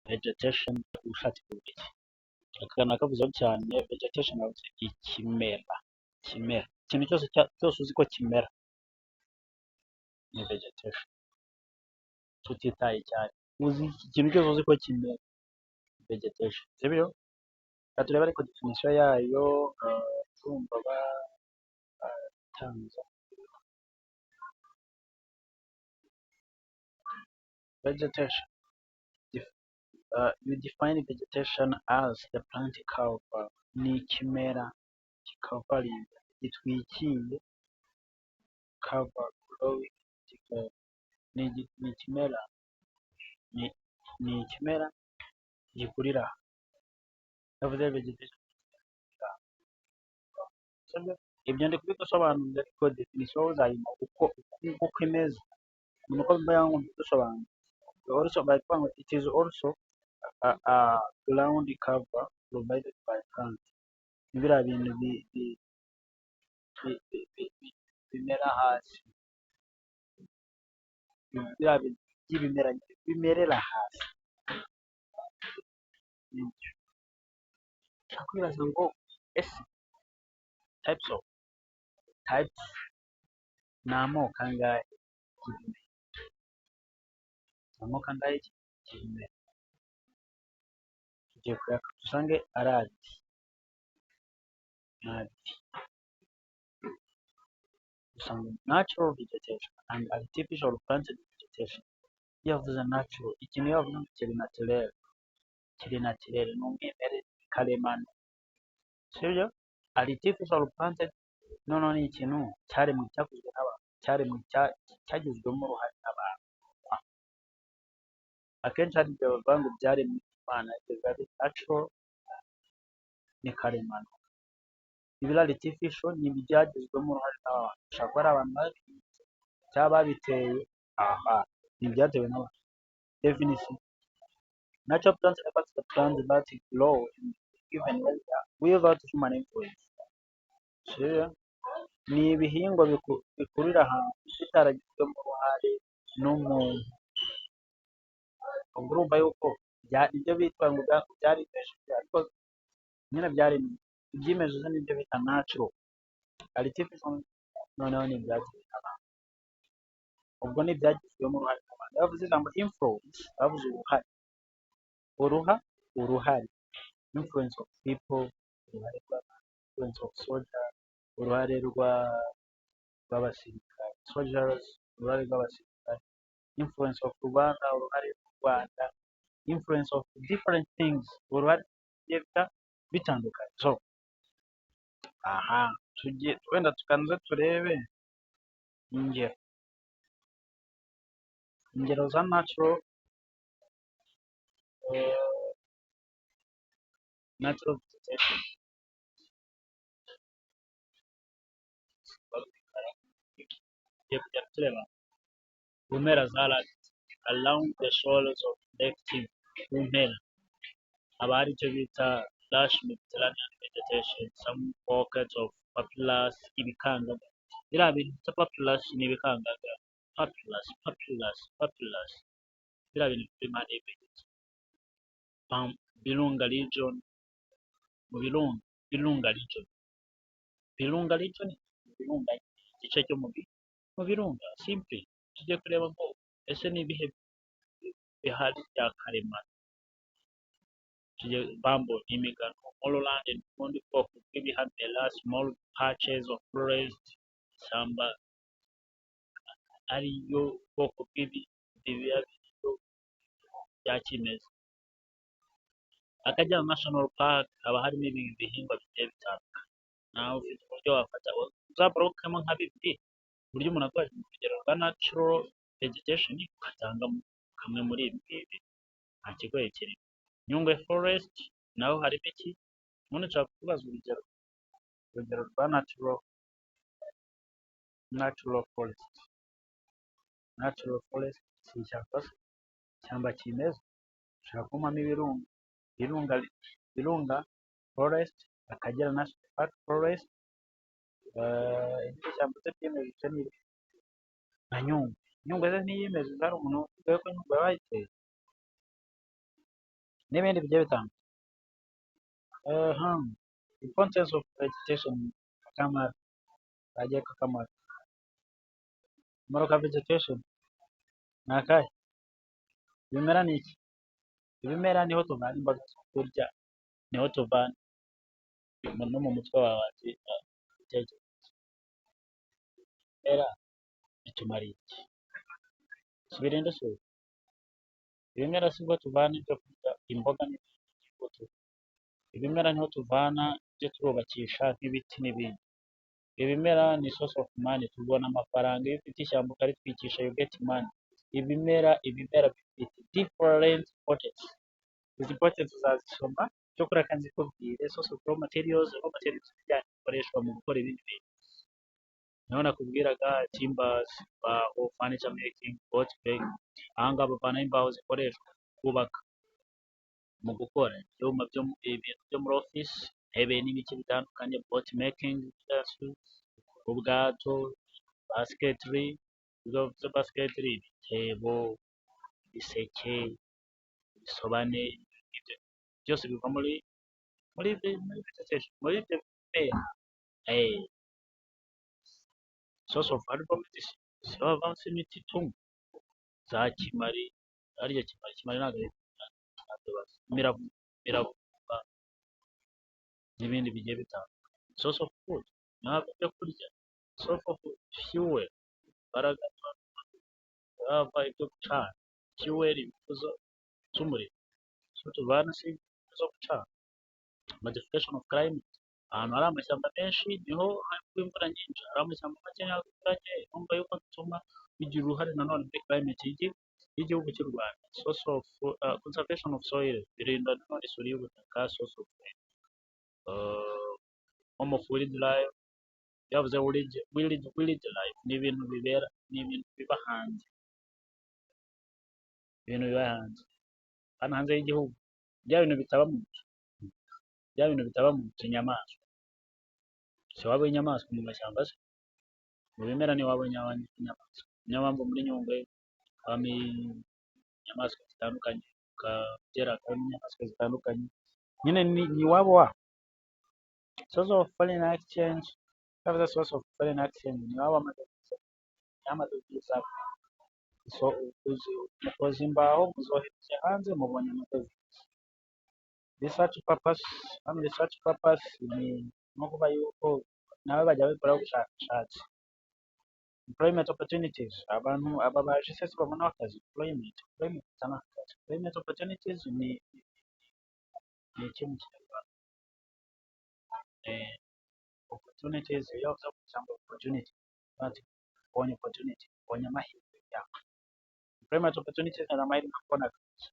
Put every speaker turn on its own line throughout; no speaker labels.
vegetation ushatse kuvuga iki? Aka nakavuzeho cyane. Vegetation navuze ikimera, ikimera, ikintu cyose cyose uzi ko kimera ni vegetation, tutitaye cyane, uzi ikintu cyose uzi ko kimera vegetation, sibyo? Reka turebe ariko definition yayo. Urumva batanze vegetation. You define vegetation as the plant cover. Ni ikimera kikavaringa, gitwikiye, cover, growing, ni ikimera, ni ikimera gikurira. Yavuze vegetation. Ibyo ndi kubigusobanurira ariko definition uzayima uko imeze. Nuko bivuga ngo dusobanura. Also by it is also a ground cover provided by plants. Biriya bintu bimera hasi, biriya bintu by'ibimera bimerera hasi. Nakwibaza ngo ese types ni amoko angahe y'ibimera? Amoko angahe y'ibimera? Tugiye kureba dusange ari abiri. Dusanga natural vegetation and artificial planted vegetation. Iyo yavuze natural, ikintu yavuze ngo kiri naturel, ni umwimerere karemano, sibyo? Artificial planted noneho ni ikintu cyaremwe, cyakozwe n'abantu, cyagizwemo uruhare n'abantu. Akenshi hari ibyo bavuga ngo byaremwe n'Imana, ibyo biba ari natural, ni karemano. Ibiri artificial ni ibyagizwemo uruhare n'abantu, bishobora kuba ari abantu babihinze cyangwa babiteye, ni ibyatewe n'abantu. Definition: natural plants refers to plants that grow in given area without human influence. Ni ibihingwa bikurira ahantu bitaragizwemo uruhare n'umuntu. Ubwo urumva yuko ibyo bitwa ngo byarimejeje, ariko nyine byaremwe. Ibyimejeje nibyo bita natural. Artificial noneho ni ibyatewe n'abantu, ubwo ni ibyagizwemo uruhare n'abantu. Bavuze ijambo influence, bavuze uruhare, influence of people, uruhare rw'abantu, influence of soldiers, uruhare rw'abasirikare, soldiers, uruhare rw'abasirikare, influence of Rwanda, uruhare rw'u Rwanda, influence of different things, uruhare bitandukanye. So wenda tukanze turebe ingero za natural vegetation. Tureba kumera around the shores of Lake Kivu. Kumpera haba hari icyo bita lush Mediterranean vegetation, some pockets of papyrus, ibikangaga. Biriya bintu bita papyrus ni ibikangaga. Papyrus, biriya bintu by'imana y'ibiti. Virunga region, Virunga region ni Virunga, igice cyo mu Virunga. Simple tujye kureba ngo ese ni ibihe bihari bya karemano. Bambo, imigano, moorland n'ubundi bwoko bw'ibihamera, small patches of forest, ishyamba ariyo bwoko bw'ibibaya bya kimeza. Akagera National Park haba harimo ibihingwa bigiye bitandukanye. Nawe ufite uburyo wafata uzaborokemo nka bibiri, uburyo umuntu akoresha mu rugero rwa natural vegetation, ugatanga kamwe muri ibi, nta kigoye kirimo. Nyungwe forest naho harimo iki? Umuntu ashaka kubaza urugero rwa natural forest. Natural forest si ishyamba kimeza, ushaka kumamo Virunga forest, Akagera National Park forest, ishyamba ry'imejeje ni na Nyungwe. Nyungwe niyimejeje, hari umuntu uvuga ko Nyungwe bayiteye? n'ibindi bigiye bitandukanye. Importance of vegetation akamaro kagiye kakamaro. Akamaro ka vegetation ni akahe? Ibimera ni iki? Ibimera niho tuvana imboga zo kurya, niho tuvana no mu mutwe wawe ibitekerezo. Ibimera bitumariye iki? Subirinde isuri. Ibimera si bwo tuvana ibyo kurya, imboga n'imbuto. Ibimera niho tuvana ibyo turubakisha nk'ibiti n'ibindi. Ibimera ni source of money, tubona amafaranga. Iyo ufite ishyamba ukaritwikisha you get money. Ibimera bifite different importance. Izi importance uzazisoma, cyokora kandi zikubwire source of raw materials bijyanye bikoreshwa mu gukora ibindi bintu. Niho nakubwiraga timbers, imbaho, furniture making, boat making. Aha ngaha bavanaho imbaho zikoreshwa kubaka, mu gukora ibintu byo muri office, intebe n'ibiki bitandukanye, boat making, ubwato, basketry, ibitebo, ibiseke, ibisobane, byose biva muri vegetation, muri ibyo bimera. Source of herbal medicine, havamo imiti ituma za kimari, harya kimari ntabwo miravumba n'ibindi bigiye bitandukanye. Source of food, ntabwo byo kurya. Source of fuel, imbaraga hava ibyo gucana, fuel ibifuzo by'umuriro, so tuvana si zo gucana. Modification of climate, ahantu hari amashyamba menshi niho hagwa imvura nyinshi, hari amashyamba make ntabwo imvura nkeya, urumva yuko bituma bigira uruhare nanone muri climate y'igihugu cy'u Rwanda. Source of conservation of soil, birinda nanone isuri y'ubutaka. Source of home of wildlife, yavuze wildlife ni ibintu bibera, ni ibintu biba hanze, ibintu biba hanze, hano hanze y'igihugu, bya bintu bitaba mu nzu, inyamaswa. Si waba inyamaswa mu mashyamba se? Mu bimera ni waba inyamaswa. Niyo mpamvu muri Nyungwe habamo inyamaswa zitandukanye, Akagera habamo inyamaswa zitandukanye, nyine ni iwabo wabo. Source of foreign exchange, yavuze source of foreign exchange ni wabo amadovize. Mukoze imbaho muzohereze hanze mubonye amadovize. Research purpose, research purpose ni nko kuba yuko nawe bajya babikoraho ubushakashatsi. Employment opportunities, abantu ababaji se babona akazi. Employment opportunities ni ikintu cy'Ikinyarwanda. Opportunities, iyo uza gusanga opportunity, ubonye opportunity, ubonye amahirwe yawe. Employment opportunities ni amahirwe yo kubona akazi.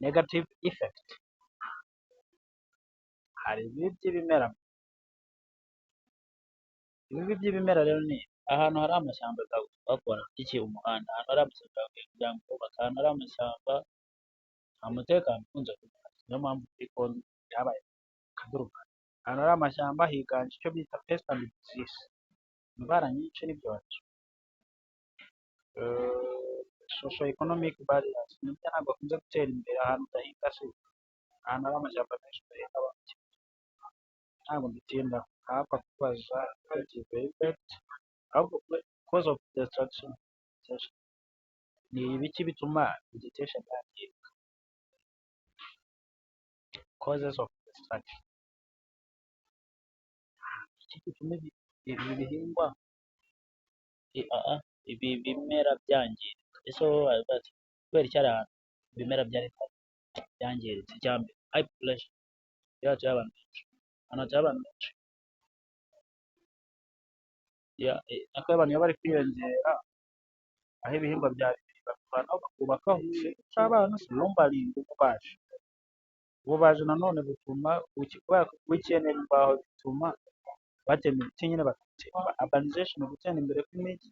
Negative effect, hari ibibi by'ibimera. Ibibi by'ibimera rero ni ahantu hari amashyamba bakora iki? Umuhanda. Ahantu hari amashyamba kugira ngo bubaka, ahantu hari amashyamba nta mutekano ukunze kugira. Niyo mpamvu byabaye akaduruvayo. Ahantu hari amashyamba higanje icyo bita pest and disease, indwara nyinshi n'ibyorezo. Socio economic barriers, nibyo ntabwo bakunze gutera imbere ahantu udahinga se. Ahantu hari amashyamba menshi udahinga ntabwo mbitinda, ntapfa kubaza effect, ahubwo cause of destruction. Ni ibiki bituma vegetation yangirika? Causes of destruction, iki gituma ibi bihingwa ibi bimera byangirika? Ese wowe kubera iki ari ahantu ibimera byangiritse? Icyambere high population, yacu y'abantu benshi, ahantu hatuye abantu benshi, nako abantu iyo bari kwiyongera, aho ibihingwa byari bakuvanaho bakubakaho cy'abana se lumbaringa. Ububaji nanone butuma bukenera imbaho, bituma batema ibiti nyine bagatema urbanization, gutera imbere kw'imijyi.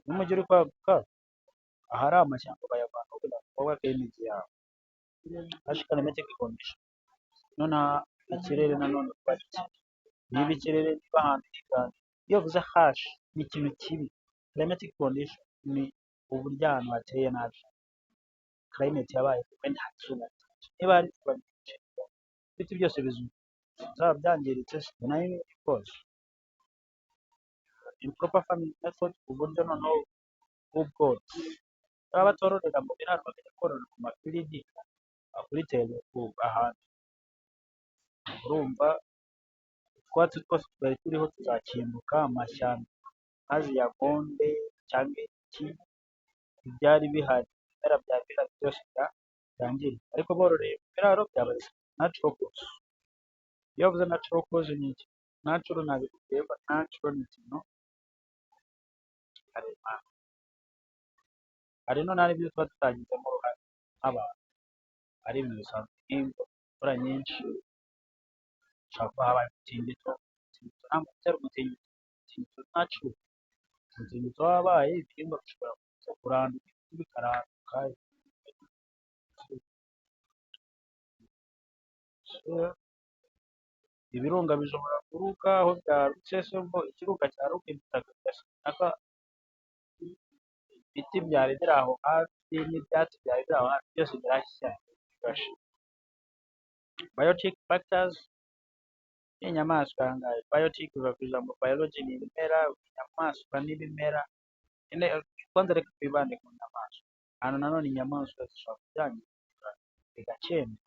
N'umujyi uri kwaguka, ahari amashyamba bayavanaho kugira ngo bubake imijyi yabo. Hashikana meteke condition, noneho ikirere nanone kuba gike. Niba ikirere niba ahantu higanje, iyo uvuze hash ni ikintu kibi, climatic condition ni uburyo ahantu hateye nabi, climate yabaye wenda izuba ryinshi, niba hari izuba ryinshi ibiti byose bizaba byangiritse, nayo ni cause. Improper farming method, uburyo noneho bw'ubworozi, baba batororera mu biraro bakajya korora ku mafiridi kuri tere ahantu, urumva utwatsi twose twari turiho tuzakimbuka, amashyamba ntaziyagonde cyangwa iki, ibyari bihari, ibimera byari bihari byose byangirika, ariko bororeye mu biraro byaba natural cause. Iyo bavuze natural cause ni iki? Natural ntabwo bireba, natural ni ikintu karemano, hari n'ibyo tuba tutagizemo uruhare nk'abantu, ari ibintu bisanzwe nk'imvura nyinshi, ushobora kuba habaye umutingito, ntabwo utera umutingito natural, umutingito wabaye ibihingwa bishobora kuza kuranduka, bikaranduka, ibirunga bishobora kuruka aho byarutse, se ubwo ikirunga cyaruka ibitaka bigasa, ibiti byari biri aho hafi n'ibyatsi byari biri aho hafi byose birashya bigashira. Biotic factors ni inyamaswa, ahangaha biotic biva ku ijambo biology, ni ibimera, inyamaswa n'ibimera, kwanza reka twibande ku nyamaswa, hano nanone inyamaswa zishobora kubyangiriza bigakenda.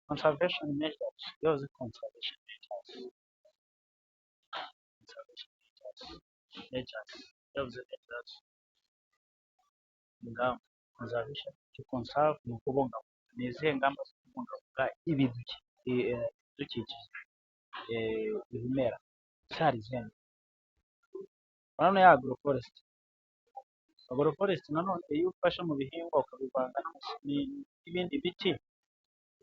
Conservation measures, those conservation measures, ingamba conservation, to conserve ni ukubungabunga, ni izihe ngamba zo kubungabunga ibidukikije, ibimera, cyari zene hano ya agroforest. Agroforest nanone iyo ufashe mu bihingwa ukabivanga n'ibindi biti,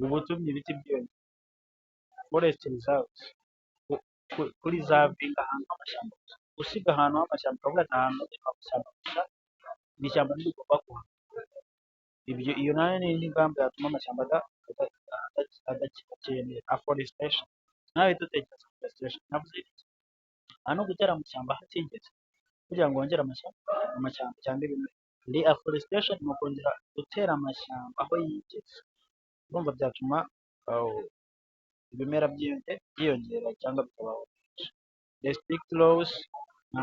uba utumye ibiti byiyongera. Forest reserves, kurizavinga ahantu h'amashyamba, gusiga ahantu h'amashyamba ukavuga ati ahantu harimo amashyamba gusa, iri shyamba ntirigomba kuhava. Iyo nayo ni ingamba yatuma amashyamba adakendera. Afforestation, nawe dutekereza afforestation, navuze iki? No gutera amashyamba hatigeze kugira ngo wongere amashyamba cyangwa ibimera. Reforestation ni ukongera gutera amashyamba aho yigeze, urumva byatuma ibimera byiyongera cyangwa bikabaho. Strict laws ni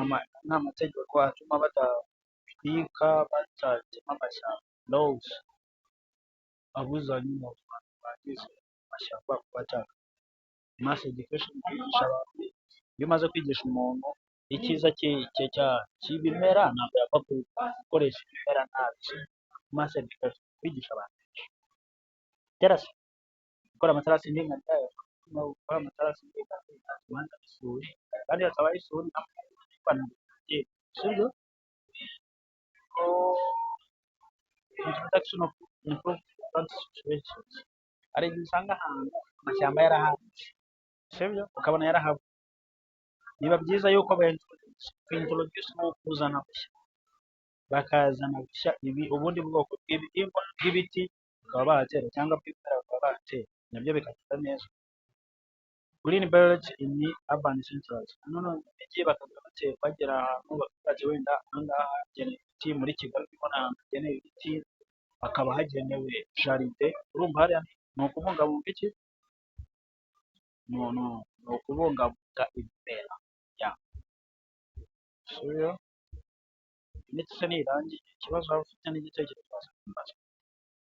amategeko atuma badatwika, batatema amashyamba. Laws abuza nyine abantu bagize amashyamba kubataka. Mass education, kwigisha abantu. Iyo umaze kwigisha umuntu icyiza cy'ibimera, ntabwo yapfa gukoresha ibimera nabi. Mass education, kwigisha abantu terasi, gukora amaterasi y'indinganire, gukora amaterasi y'indinganire bituma isuri, kandi hakaba isuri sibyo. Introduction of improved plant situations, hari igihe usanga ahantu amashyamba yarahanze, sibyo, ukabona yarahabu, biba byiza yuko introduce no kuzana gushya, bakazana gushya ubundi bwoko bw'ibihingwa bw'ibiti bakaba bahatera, cyangwa bw'ibimera bakaba bahatera, nabyo bikagenda neza. Green belt in urban centers, none imijyi bakaba bagera ahantu bakagira wenda ahangaha hagenewe ibiti, muri Kigali ubona ahantu hagenewe ibiti, hakaba hagenewe jaride, urumva hariya ni ukubungabunga iki? Ni ukubungabunga ibimera. Ndetse n'irangi, ikibazo waba ufite n'igitekerezo